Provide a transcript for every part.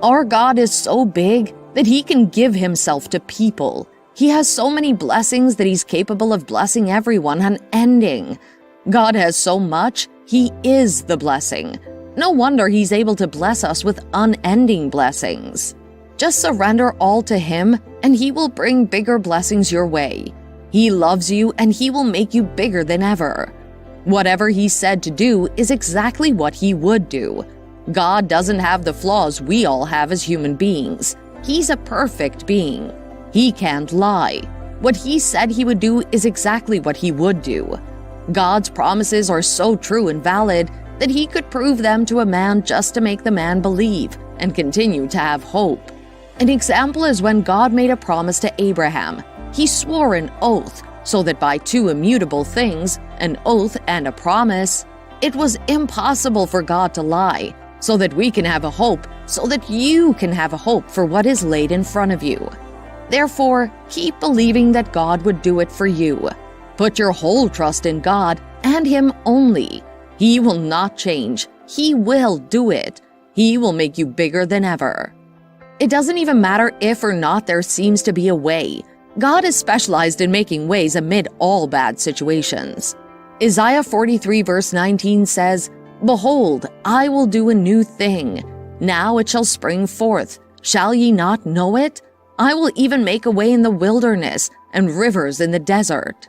Our God is so big that He can give Himself to people. He has so many blessings that He's capable of blessing everyone unending. God has so much, He is the blessing. No wonder He's able to bless us with unending blessings. Just surrender all to Him, and He will bring bigger blessings your way. He loves you, and He will make you bigger than ever. Whatever He said to do is exactly what He would do. God doesn't have the flaws we all have as human beings. He's a perfect being. He can't lie. What He said He would do is exactly what He would do. God's promises are so true and valid that He could prove them to a man just to make the man believe and continue to have hope. An example is when God made a promise to Abraham. He swore an oath so that by two immutable things, an oath and a promise, it was impossible for God to lie, so that we can have a hope, so that you can have a hope for what is laid in front of you. Therefore, keep believing that God would do it for you. Put your whole trust in God and Him only. He will not change. He will do it. He will make you bigger than ever. It doesn't even matter if or not there seems to be a way. God is specialized in making ways amid all bad situations. Isaiah 43 verse 19 says, "Behold, I will do a new thing. Now it shall spring forth. Shall ye not know it? I will even make a way in the wilderness and rivers in the desert."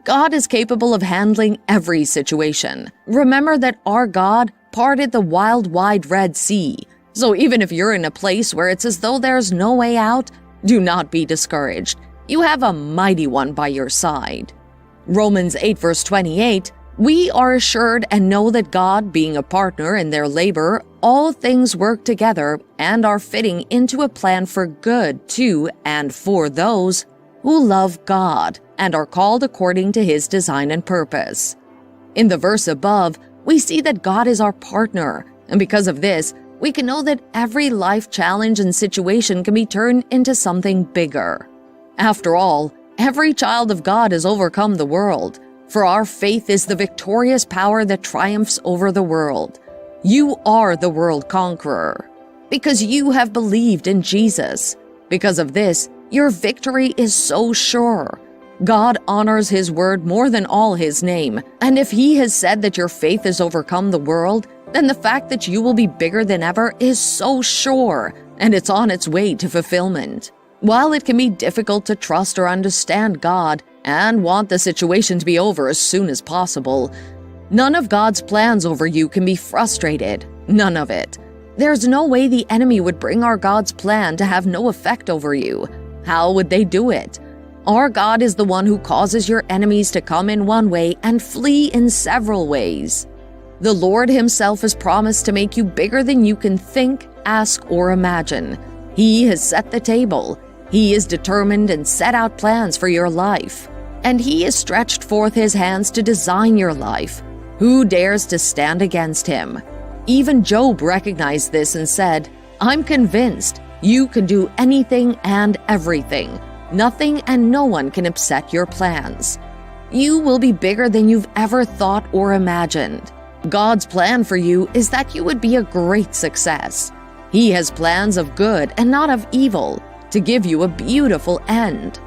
God is capable of handling every situation. Remember that our God parted the wild, wide Red Sea. So even if you're in a place where it's as though there's no way out, do not be discouraged. You have a mighty one by your side. Romans 8 verse 28, "We are assured and know that God, being a partner in their labor, all things work together and are fitting into a plan for good to and for those who love God and are called according to His design and purpose." In the verse above, we see that God is our partner, and because of this, we can know that every life challenge and situation can be turned into something bigger. After all, every child of God has overcome the world, for our faith is the victorious power that triumphs over the world. You are the world conqueror, because you have believed in Jesus. Because of this, your victory is so sure. God honors His word more than all His name, and if He has said that your faith has overcome the world, then the fact that you will be bigger than ever is so sure, and it's on its way to fulfillment. While it can be difficult to trust or understand God and want the situation to be over as soon as possible, none of God's plans over you can be frustrated. None of it. There's no way the enemy would bring our God's plan to have no effect over you. How would they do it? Our God is the one who causes your enemies to come in one way and flee in several ways. The Lord Himself has promised to make you bigger than you can think, ask, or imagine. He has set the table. He is determined and set out plans for your life. And He has stretched forth His hands to design your life. Who dares to stand against Him? Even Job recognized this and said, "I'm convinced you can do anything and everything. Nothing and no one can upset your plans. You will be bigger than you've ever thought or imagined. God's plan for you is that you would be a great success. He has plans of good and not of evil, to give you a beautiful end."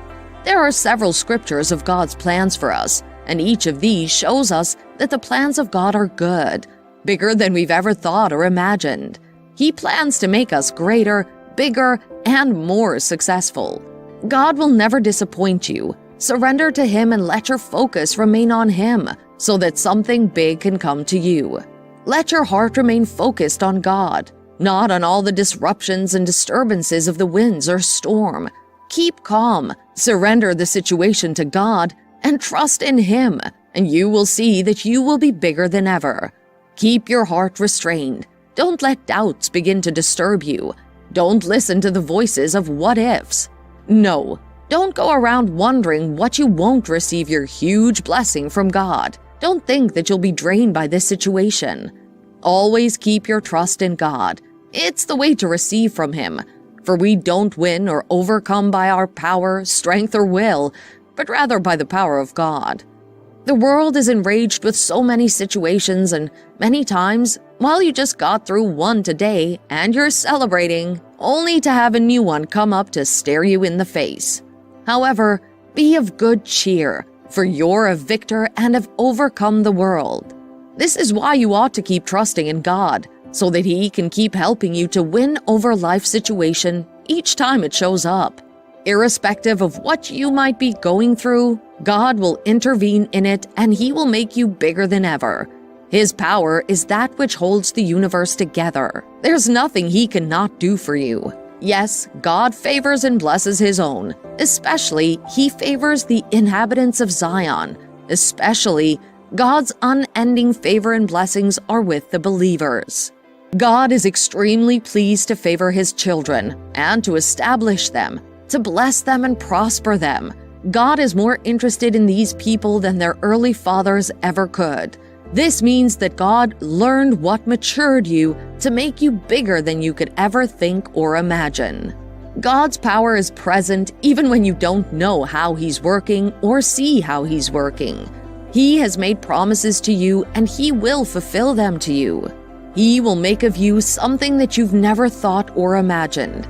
There are several scriptures of God's plans for us, and each of these shows us that the plans of God are good, bigger than we've ever thought or imagined. He plans to make us greater, bigger, and more successful. God will never disappoint you. Surrender to Him and let your focus remain on Him, so that something big can come to you. Let your heart remain focused on God, not on all the disruptions and disturbances of the winds or storm. Keep calm, surrender the situation to God, and trust in Him, and you will see that you will be bigger than ever. Keep your heart restrained. Don't let doubts begin to disturb you. Don't listen to the voices of what-ifs. No, don't go around wondering what you won't receive your huge blessing from God. Don't think that you'll be drained by this situation. Always keep your trust in God. It's the way to receive from Him, for we don't win or overcome by our power, strength, or will, but rather by the power of God. The world is enraged with so many situations, and many times While you just got through one today and you're celebrating, only to have a new one come up to stare you in the face. However, be of good cheer, for you're a victor and have overcome the world. This is why you ought to keep trusting in God, so that He can keep helping you to win over life's situation each time it shows up. Irrespective of what you might be going through, God will intervene in it and He will make you bigger than ever. His power is that which holds the universe together. There's nothing He cannot do for you. Yes, God favors and blesses His own. Especially, He favors the inhabitants of Zion. Especially, God's unending favor and blessings are with the believers. God is extremely pleased to favor His children and to establish them, to bless them and prosper them. God is more interested in these people than their early fathers ever could. This means that God learned what matured you to make you bigger than you could ever think or imagine. God's power is present even when you don't know how He's working or see how He's working. He has made promises to you and He will fulfill them to you. He will make of you something that you've never thought or imagined.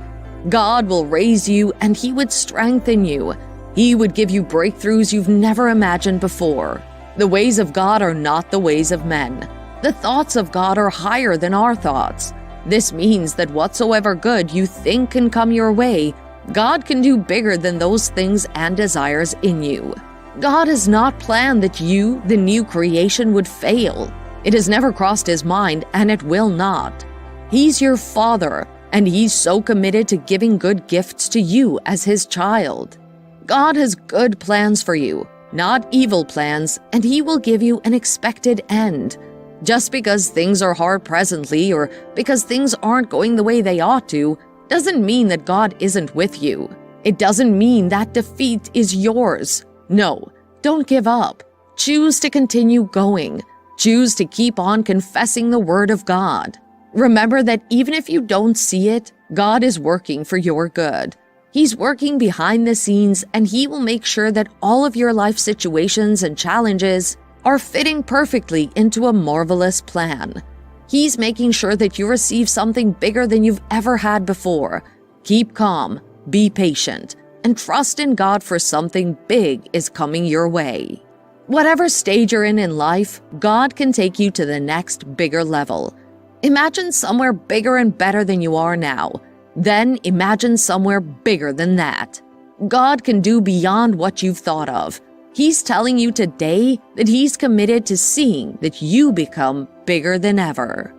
God will raise you and He would strengthen you. He would give you breakthroughs you've never imagined before. The ways of God are not the ways of men. The thoughts of God are higher than our thoughts. This means that whatsoever good you think can come your way, God can do bigger than those things and desires in you. God has not planned that you, the new creation, would fail. It has never crossed His mind, and it will not. He's your Father, and He's so committed to giving good gifts to you as His child. God has good plans for you, not evil plans, and He will give you an expected end. Just because things are hard presently or because things aren't going the way they ought to, doesn't mean that God isn't with you. It doesn't mean that defeat is yours. No, don't give up. Choose to continue going. Choose to keep on confessing the Word of God. Remember that even if you don't see it, God is working for your good. He's working behind the scenes, and He will make sure that all of your life situations and challenges are fitting perfectly into a marvelous plan. He's making sure that you receive something bigger than you've ever had before. Keep calm, be patient, and trust in God, for something big is coming your way. Whatever stage you're in life, God can take you to the next bigger level. Imagine somewhere bigger and better than you are now. Then imagine somewhere bigger than that. God can do beyond what you've thought of. He's telling you today that He's committed to seeing that you become bigger than ever.